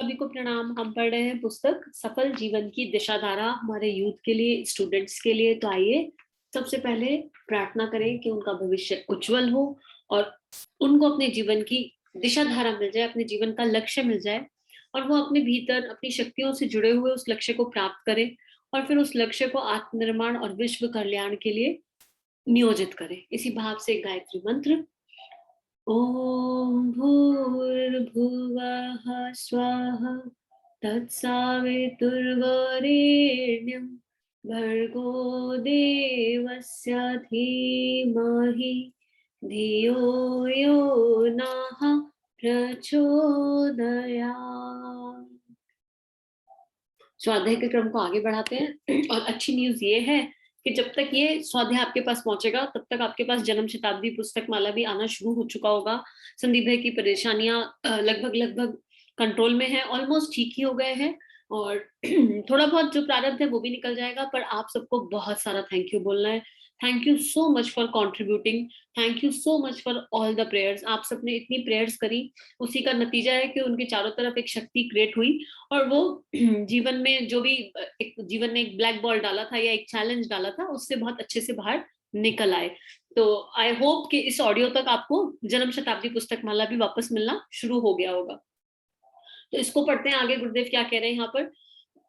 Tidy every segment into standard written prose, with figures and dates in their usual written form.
सभी को प्रणाम। हम पढ़ रहे हैं पुस्तक सफल जीवन की दिशाधारा हमारे यूथ के लिए, स्टूडेंट्स के लिए। तो आइए सबसे पहले प्रार्थना करें कि उनका भविष्य उज्जवल हो और उनको अपने जीवन की दिशाधारा मिल जाए, अपने जीवन का लक्ष्य मिल जाए और वो अपने भीतर अपनी शक्तियों से जुड़े हुए उस लक्ष्य को प्राप्त करें और फिर उस लक्ष्य को आत्मनिर्माण और विश्व कल्याण के लिए नियोजित करें। इसी भाव से गायत्री मंत्र: ॐ भूर्भुवः स्वः तत्सवितुर्वरेण्यं भर्गो देवस्य धीमहि धियो यो नः प्रचोदयात्। स्वाध्याय के क्रम को आगे बढ़ाते हैं और अच्छी न्यूज ये है कि जब तक ये स्वाध्याय आपके पास पहुंचेगा तब तक आपके पास जन्म शताब्दी पुस्तक माला भी आना शुरू हो चुका होगा। संदीप भाई की परेशानियां लगभग कंट्रोल में है, ऑलमोस्ट ठीक ही हो गए हैं और थोड़ा बहुत जो प्रारब्ध है वो भी निकल जाएगा। पर आप सबको बहुत सारा थैंक यू बोलना है। Thank you so much for contributing, thank you so much for all the prayers. आप सबने इतनी प्रेयर्स करी, उसी का नतीजा है कि उनके चारों तरफ एक शक्ति क्रिएट हुई और वो जीवन में जो भी जीवन ने एक ब्लैक बॉल डाला था या एक चैलेंज डाला था उससे बहुत अच्छे से बाहर निकल आए। तो आई होप कि इस ऑडियो तक आपको जन्म शताब्दी पुस्तक माला भी वापस मिलना शुरू हो गया होगा। तो इसको पढ़ते हैं आगे। गुरुदेव क्या कह रहे हैं यहाँ पर?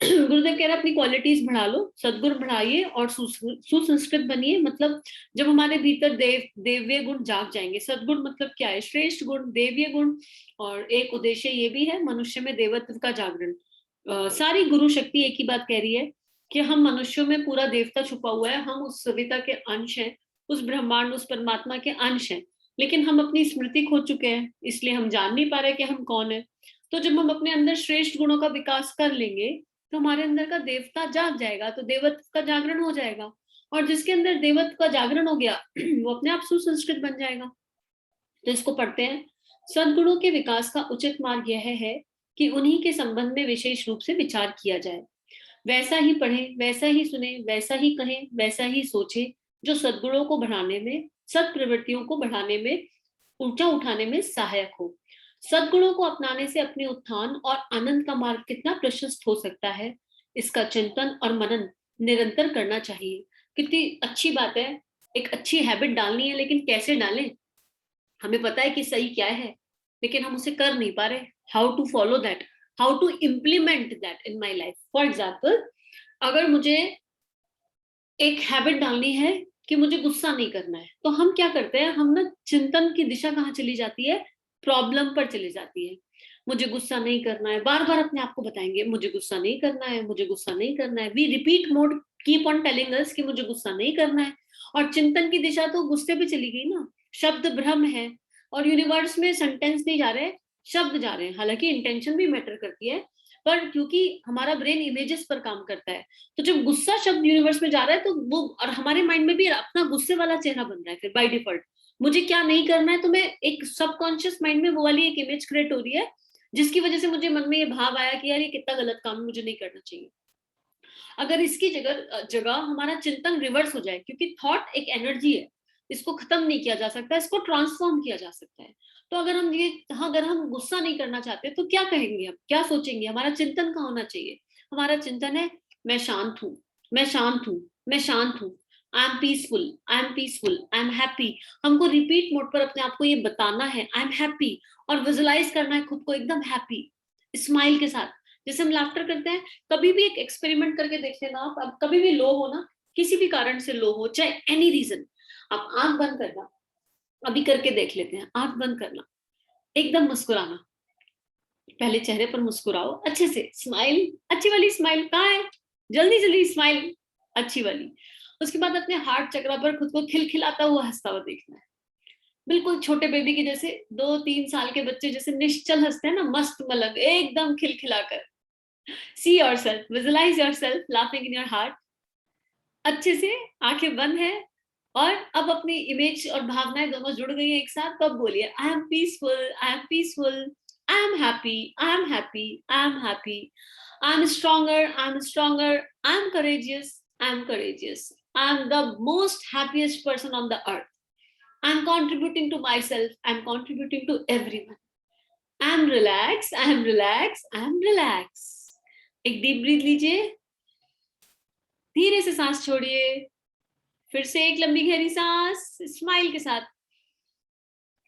गुरुदेव कह रहे हैं अपनी क्वालिटीज बढ़ा लो, सद्गुण बढ़ाइए और सुसंस्कृत बनिए। मतलब जब हमारे भीतर देव्य गुण जाग जाएंगे, सद्गुण मतलब क्या है? श्रेष्ठ गुण, देव्य गुण। और एक उद्देश्य ये भी है मनुष्य में देवत्व का जागरण। सारी गुरु शक्ति एक ही बात कह रही है कि हम मनुष्यों में पूरा देवता छुपा हुआ है, हम उस सविता के अंश हैं, उस ब्रह्मांड, उस परमात्मा के अंश हैं। लेकिन हम अपनी स्मृति खो चुके हैं, इसलिए हम जान नहीं पा रहे कि हम कौन है। तो जब हम अपने अंदर श्रेष्ठ गुणों का विकास कर लेंगे तो हमारे अंदर का देवता जाग जाएगा, तो देवत्व का जागरण हो जाएगा। और जिसके अंदर देवत्व का जागरण हो गया वो अपने आप सुसंस्कृत बन जाएगा। तो इसको पढ़ते हैं। सद्गुणों के विकास का उचित मार्ग यह है कि उन्हीं के संबंध में विशेष रूप से विचार किया जाए। वैसा ही पढ़ें, वैसा ही सुने, वैसा ही कहें, वैसा ही सोचे जो सद्गुणों को बढ़ाने में, सद प्रवृत्तियों को बढ़ाने में, ऊंचा उठाने में सहायक हो। सद्गुणों को अपनाने से अपने उत्थान और आनंद का मार्ग कितना प्रशस्त हो सकता है, इसका चिंतन और मनन निरंतर करना चाहिए। कितनी अच्छी बात है। एक अच्छी हैबिट डालनी है, लेकिन कैसे डालें? हमें पता है कि सही क्या है, लेकिन हम उसे कर नहीं पा रहे। How to follow that, how to implement that in my life. For example, अगर मुझे एक हैबिट डालनी है कि मुझे गुस्सा नहीं करना है, तो हम क्या करते हैं? हम ना चिंतन की दिशा कहाँ चली जाती है? प्रॉब्लम पर चली जाती है। मुझे गुस्सा नहीं करना है, बार बार अपने आप को बताएंगे मुझे गुस्सा नहीं करना है, मुझे गुस्सा नहीं करना है। We repeat mode keep on telling us कि मुझे गुस्सा नहीं करना है। और चिंतन की दिशा तो गुस्से पे चली गई ना। शब्द भ्रम है और यूनिवर्स में सेंटेंस नहीं जा रहे, शब्द जा रहे हैं। हालांकि इंटेंशन भी मैटर करती है, पर क्योंकि हमारा ब्रेन इमेजेस पर काम करता है, तो जब गुस्सा शब्द यूनिवर्स में जा रहा है तो वो, और हमारे माइंड में भी अपना गुस्से वाला चेहरा बन रहा है फिर बाय डिफॉल्ट। मुझे क्या नहीं करना है, तो मैं एक सबकॉन्शियस माइंड में वो वाली एक इमेज क्रिएट हो रही है, जिसकी वजह से मुझे मन में ये भाव आया कि यार ये कितना गलत काम है, मुझे नहीं करना चाहिए। अगर इसकी जगह जगह हमारा चिंतन रिवर्स हो जाए, क्योंकि थॉट एक एनर्जी है, इसको खत्म नहीं किया जा सकता, इसको ट्रांसफॉर्म किया जा सकता है। तो अगर हम ये, हाँ, अगर हम गुस्सा नहीं करना चाहते तो क्या कहेंगे, हम क्या सोचेंगे? हमारा चिंतन कहाँ होना चाहिए? हमारा चिंतन है मैं शांत हूँ, मैं शांत हूँ, मैं शांत हूँ। I am peaceful, I am peaceful, I am happy. हमको रिपीट मोड पर अपने आप को ये बताना है आई एम हैप्पी, और विजुलाइज करना है खुद को एकदम हैप्पी, स्माइल के साथ। जैसे हम लाफ्टर करते हैं, कभी भी एक एक्सपेरिमेंट करके देख लेना आप। अब कभी भी लो हो ना, किसी भी कारण से लो हो, चाहे एनी रीजन, आप आंख बंद करना, अभी करके देख लेते हैं। आंख बंद करना, एकदम मुस्कुराना, पहले चेहरे पर मुस्कुराओ अच्छे से, स्माइल, अच्छी वाली स्माइल कहाँ है? जल्दी जल्दी स्माइल, अच्छी वाली। उसके बाद अपने हार्ट चक्रा पर खुद को खिलखिलाता हुआ हंसता हुआ देखना है, बिल्कुल छोटे बेबी के जैसे, 2-3 साल के बच्चे जैसे निश्चल हंसते हैं ना, मस्त मलंग, एकदम खिलखिलाकर। See yourself, visualize yourself laughing in your heart, अच्छे से, आंखें बंद है। और अब अपनी इमेज और भावनाएं दोनों जुड़ गई हैं एक साथ। तो अब बोलिए I am peaceful, I am peaceful, I am happy, I am happy, I am happy, I am stronger, I am stronger, I am courageous, I am courageous, I am the most happiest person on the earth, I am contributing to myself, I am contributing to everyone. I am relax, I am relax, I am relax. एक deep breath लीजिए, धीरे से सांस छोड़िए, फिर से एक लंबी गहरी सांस स्माइल के साथ,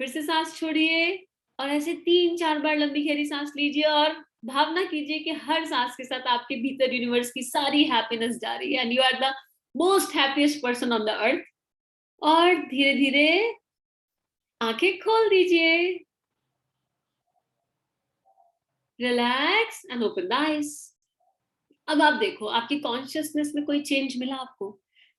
फिर से सांस छोड़िए और ऐसे 3-4 बार लंबी गहरी सांस लीजिए और भावना कीजिए कि हर सांस के साथ आपके भीतर यूनिवर्स की सारी हैप्पीनेस जा रही है and you are the most happiest person on the earth. और धीरे धीरे आंखें खोल दीजिए, relax and open the eyes. अब आप देखो आपकी कॉन्शियसनेस में कोई चेंज मिला आपको?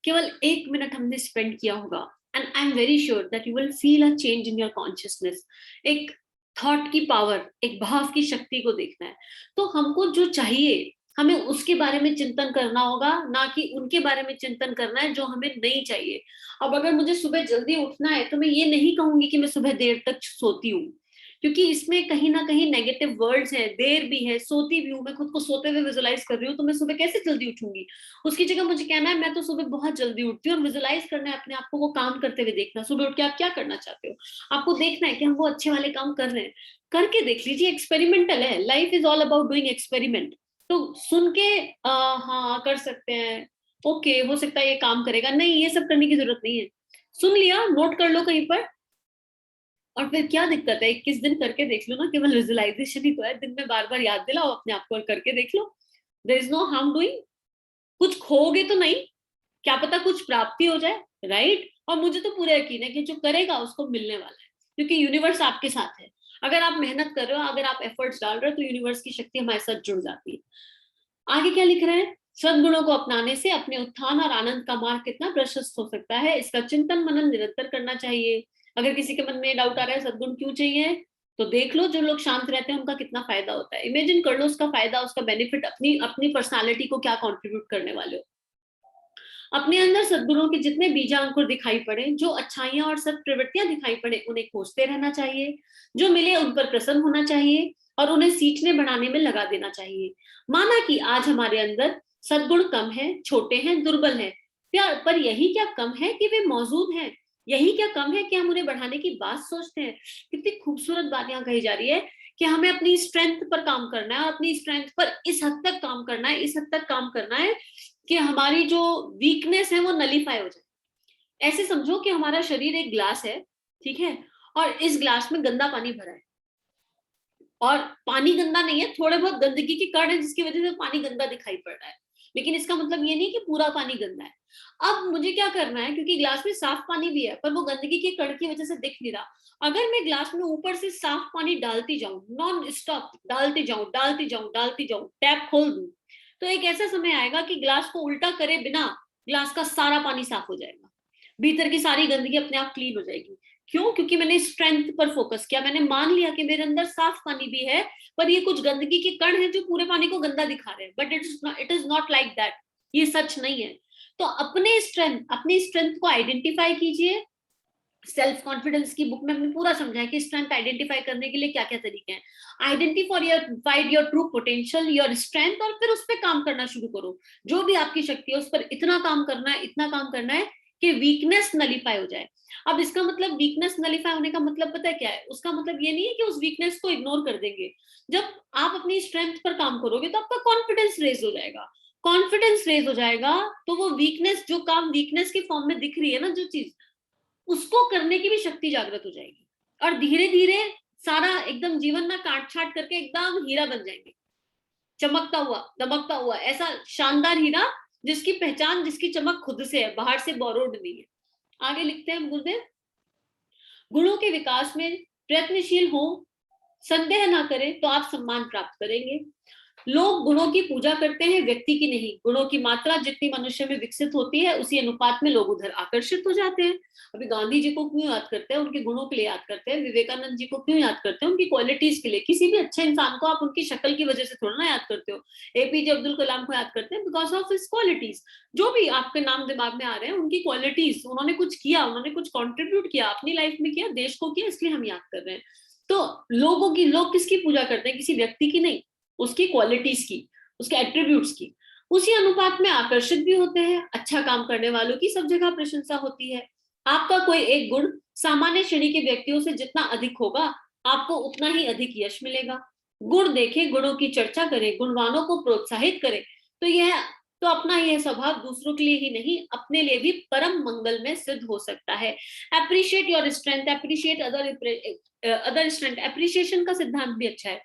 केवल 1 मिनट हमने स्पेंड किया होगा and I am very sure that you will feel a change in your consciousness. एक थॉट की पावर, एक भाव की शक्ति को देखना है। तो हमको जो चाहिए हमें उसके बारे में चिंतन करना होगा, ना कि उनके बारे में चिंतन करना है जो हमें नहीं चाहिए। अब अगर मुझे सुबह जल्दी उठना है तो मैं ये नहीं कहूंगी कि मैं सुबह देर तक सोती हूँ, क्योंकि इसमें कहीं ना कहीं नेगेटिव वर्ड्स हैं, देर भी है, सोती भी हूँ, मैं खुद को सोते हुए विजुलाइज कर रही हूँ, तो मैं सुबह कैसे जल्दी उठूंगी? उसकी जगह मुझे कहना है मैं तो सुबह बहुत जल्दी उठती हूँ, और विजुलाइज करना है अपने आप को वो काम करते हुए देखना। सुबह उठ के आप क्या करना चाहते हो? आपको देखना है कि हम वो अच्छे वाले काम कर रहे हैं, करके देख लीजिए। एक्सपेरिमेंटल है, life is all about doing experiment. तो सुन के हाँ कर सकते हैं, ओके हो सकता है ये काम करेगा, नहीं ये सब करने की जरूरत नहीं है। सुन लिया, नोट कर लो कहीं पर, और फिर क्या दिक्कत है 21 दिन करके देख लो ना, केवल विजुअलाइजेशन ही तो है, दिन में बार बार याद दिलाओ अपने आप को और करके देख लो। There is no harm doing. कुछ खोगे तो नहीं, क्या पता कुछ प्राप्ति हो जाए, राइट? और मुझे तो पूरा यकीन है कि जो करेगा उसको मिलने वाला है, क्योंकि यूनिवर्स आपके साथ है। अगर आप मेहनत कर रहे हो, अगर आप एफर्ट्स डाल रहे हो, तो यूनिवर्स की शक्ति हमारे साथ जुड़ जाती है। आगे क्या लिख रहे हैं? सद्गुणों को अपनाने से अपने उत्थान और आनंद का मार्ग कितना प्रशस्त हो सकता है, इसका चिंतन मनन निरंतर करना चाहिए। अगर किसी के मन में डाउट आ रहा है सद्गुण क्यों चाहिए, तो देख लो जो लोग शांत रहते हैं उनका कितना फायदा होता है। इमेजिन कर लो उसका फायदा, उसका बेनिफिट अपनी अपनी पर्सनालिटी को क्या कंट्रीब्यूट करने वाले हो। अपने अंदर सद्गुणों के जितने बीजांकुर दिखाई पड़े, जो अच्छाइयां और सत प्रवृत्तियां दिखाई पड़े, उन्हें खोजते रहना चाहिए। जो मिले उन पर प्रसन्न होना चाहिए और उन्हें सीखने बढ़ाने में लगा देना चाहिए। माना कि आज हमारे अंदर सद्गुण कम है, छोटे हैं, दुर्बल है, पर यही क्या कम है कि वे मौजूद हैं? यही क्या कम है कि हम उन्हें बढ़ाने की बात सोचते हैं? कितनी खूबसूरत बात यहाँ कही जा रही है कि हमें अपनी स्ट्रेंथ पर काम करना है, अपनी स्ट्रेंथ पर इस हद तक काम करना है, इस हद तक काम करना है कि हमारी जो वीकनेस है वो नलीफाई हो जाए। ऐसे समझो कि हमारा शरीर एक ग्लास है, ठीक है, और इस ग्लास में गंदा पानी भरा है, और पानी गंदा नहीं है, थोड़े बहुत गंदगी के कण है जिसकी वजह से पानी गंदा दिखाई पड़ रहा है, लेकिन इसका मतलब ये नहीं कि पूरा पानी गंदा है। अब मुझे क्या करना है, क्योंकि ग्लास में साफ पानी भी है पर वो गंदगी के कण की वजह से दिख नहीं रहा, अगर मैं ग्लास में ऊपर से साफ पानी डालती जाऊं, नॉन स्टॉप डालती जाऊं डालती जाऊं डालती जाऊं, टैप खोल दूं, तो एक ऐसा समय आएगा कि ग्लास को उल्टा करे बिना ग्लास का सारा पानी साफ हो जाएगा, भीतर की सारी गंदगी अपने आप क्लीन हो जाएगी। क्यों? क्योंकि मैंने स्ट्रेंथ पर फोकस किया, मैंने मान लिया कि मेरे अंदर साफ पानी भी है, पर ये कुछ गंदगी के कण हैं जो पूरे पानी को गंदा दिखा रहे हैं, but it is not like that. ये सच नहीं है। तो अपनी स्ट्रेंथ को आइडेंटिफाई कीजिए। सेल्फ कॉन्फिडेंस की बुक में हमने पूरा समझा है कि स्ट्रेंथ आइडेंटिफाई करने के लिए क्या क्या तरीके हैं। Identify your true potential, your strength, और फिर उस पर काम करना शुरू करो। जो भी आपकी शक्ति है उस पर इतना काम करना है, इतना काम करना है कि वीकनेस नलीफाई हो जाए। अब इसका मतलब, वीकनेस नलीफाई होने का मतलब पता है क्या है? उसका मतलब ये नहीं है कि उस वीकनेस को इग्नोर कर देंगे। जब आप अपनी स्ट्रेंथ पर काम करोगे तो आपका कॉन्फिडेंस रेज हो जाएगा। कॉन्फिडेंस रेज हो जाएगा तो वो वीकनेस, जो काम वीकनेस के फॉर्म में दिख रही है ना जो चीज, उसको करने की भी शक्ति जागृत हो जाएगी, और धीरे धीरे सारा एकदम जीवन में काट छाट करके एकदम हीरा बन जाएंगे, चमकता हुआ दमकता हुआ, ऐसा शानदार हीरा जिसकी पहचान, जिसकी चमक खुद से है, बाहर से बोरोड नहीं है। आगे लिखते हैं गुरुदेव, गुणों के विकास में प्रयत्नशील हो, संदेह ना करें तो आप सम्मान प्राप्त करेंगे। लोग गुणों की पूजा करते हैं, व्यक्ति की नहीं। गुणों की मात्रा जितनी मनुष्य में विकसित होती है उसी अनुपात में लोग उधर आकर्षित हो जाते हैं। अभी गांधी जी को क्यों याद करते हैं? उनके गुणों के लिए याद करते हैं। विवेकानंद जी को क्यों याद करते हैं? उनकी क्वालिटीज के लिए। किसी भी अच्छे इंसान को आप उनकी शक्ल की वजह से थोड़ा ना याद करते हो। एपीजे अब्दुल कलाम को याद करते हैं बिकॉज ऑफ हिज क्वालिटीज। जो भी आपके नाम दिमाग में आ रहे हैं उनकी क्वालिटीज, उन्होंने कुछ किया, उन्होंने कुछ कॉन्ट्रीब्यूट किया अपनी लाइफ में, किया, देश को किया, इसलिए हम याद कर रहे हैं। तो लोग किसकी पूजा करते हैं? किसी व्यक्ति की नहीं, उसकी क्वालिटीज की, उसके एट्रीब्यूट्स की। उसी अनुपात में आकर्षित भी होते हैं। अच्छा काम करने वालों की सब जगह प्रशंसा होती है। आपका कोई एक गुण सामान्य श्रेणी के व्यक्तियों से जितना अधिक होगा, आपको उतना ही अधिक यश मिलेगा। गुण देखें, गुणों की चर्चा करें, गुणवानों को प्रोत्साहित करें, तो यह तो अपना यह स्वभाव दूसरों के लिए ही नहीं, अपने लिए भी परम मंगल में सिद्ध हो सकता है। Appreciate your strength, appreciate other strength. Appreciation का सिद्धांत भी अच्छा है,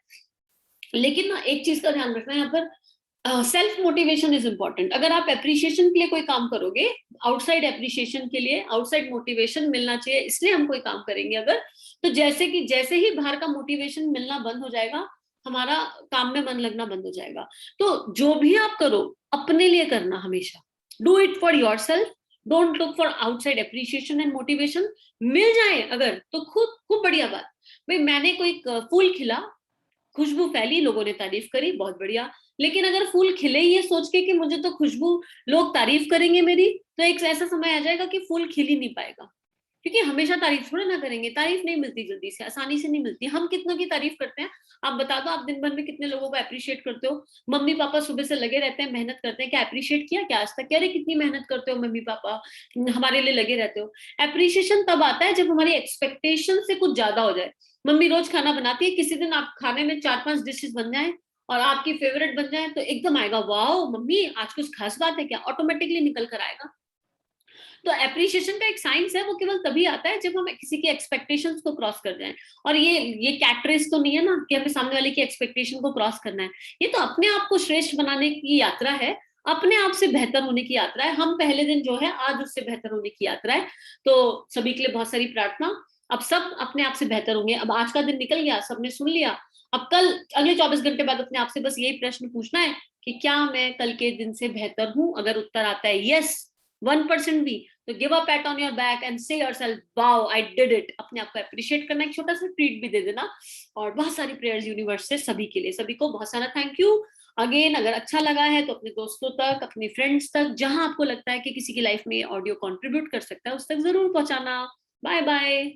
लेकिन ना एक चीज का ध्यान रखना है यहाँ पर, सेल्फ मोटिवेशन इज इंपॉर्टेंट। अगर आप अप्रिशिएशन के लिए कोई काम करोगे, आउटसाइड अप्रिशिएशन के लिए आउटसाइड मोटिवेशन मिलना चाहिए, इसलिए हम कोई काम करेंगे अगर, तो जैसे ही बाहर का मोटिवेशन मिलना बंद हो जाएगा, हमारा काम में मन लगना बंद हो जाएगा। तो जो भी आप करो, अपने लिए करना हमेशा। Do it for yourself, don't look for outside appreciation and motivation. मिल जाए अगर तो खूब खूब बढ़िया बात। भाई मैंने कोई फूल खिला, खुशबू फैली, लोगों ने तारीफ करी, बहुत बढ़िया। लेकिन अगर फूल खिले ये सोच के कि मुझे तो खुशबू, लोग तारीफ करेंगे मेरी, तो एक ऐसा समय आ जाएगा कि फूल खिल ही नहीं पाएगा। क्योंकि हमेशा तारीफ थोड़ा ना करेंगे, तारीफ नहीं मिलती जल्दी से, आसानी से नहीं मिलती। हम कितनों की तारीफ करते हैं, आप बता दो, आप दिन भर में कितने लोगों को अप्रिशिएट करते हो? मम्मी पापा सुबह से लगे रहते हैं, मेहनत करते हैं, क्या अप्रिशिएट किया क्या आज तक? कह रहे कितनी मेहनत करते हो मम्मी पापा, हमारे लिए लगे रहते हो। अप्रिशिएशन तब आता है जब हमारी एक्सपेक्टेशन से कुछ ज्यादा हो जाए। मम्मी रोज खाना बनाती है, किसी दिन आप खाने में 4-5 डिशेस बन जाए और आपकी फेवरेट बन जाए, तो एकदम आएगा, वाओ मम्मी आज कुछ खास बात है क्या, ऑटोमेटिकली निकल कर आएगा। तो एप्रिशिएशन का एक साइंस है, वो केवल तभी आता है जब हम किसी की एक्सपेक्टेशंस को क्रॉस कर जाएं। और ये कैट रेस तो नहीं है ना कि हमें सामने वाले की एक्सपेक्टेशन को क्रॉस करना है। ये तो अपने आप को श्रेष्ठ बनाने की यात्रा है, अपने आप से बेहतर होने की यात्रा है। हम पहले दिन जो है, आज उससे बेहतर होने की यात्रा है। तो सभी के लिए बहुत सारी प्रार्थना। अब सब अपने आप से बेहतर होंगे। अब आज का दिन निकल गया, सबने सुन लिया। अब कल, अगले 24 घंटे बाद अपने आप से बस यही प्रश्न पूछना है कि क्या मैं कल के दिन से बेहतर हूं? अगर उत्तर आता है यस, 1% भी, तो give a pat on your back and say yourself wow I did it. अपने आप को अप्रिशिएट करना, एक छोटा सा ट्रीट भी दे देना। और बहुत सारी प्रेयर्स यूनिवर्स से सभी के लिए, सभी को बहुत सारा थैंक यू अगेन। अगर अच्छा लगा है तो अपने दोस्तों तक, अपने फ्रेंड्स तक, जहां आपको लगता है कि किसी की लाइफ में ऑडियो कंट्रीब्यूट कर सकता है, उस तक जरूर पहुंचाना। Bye bye.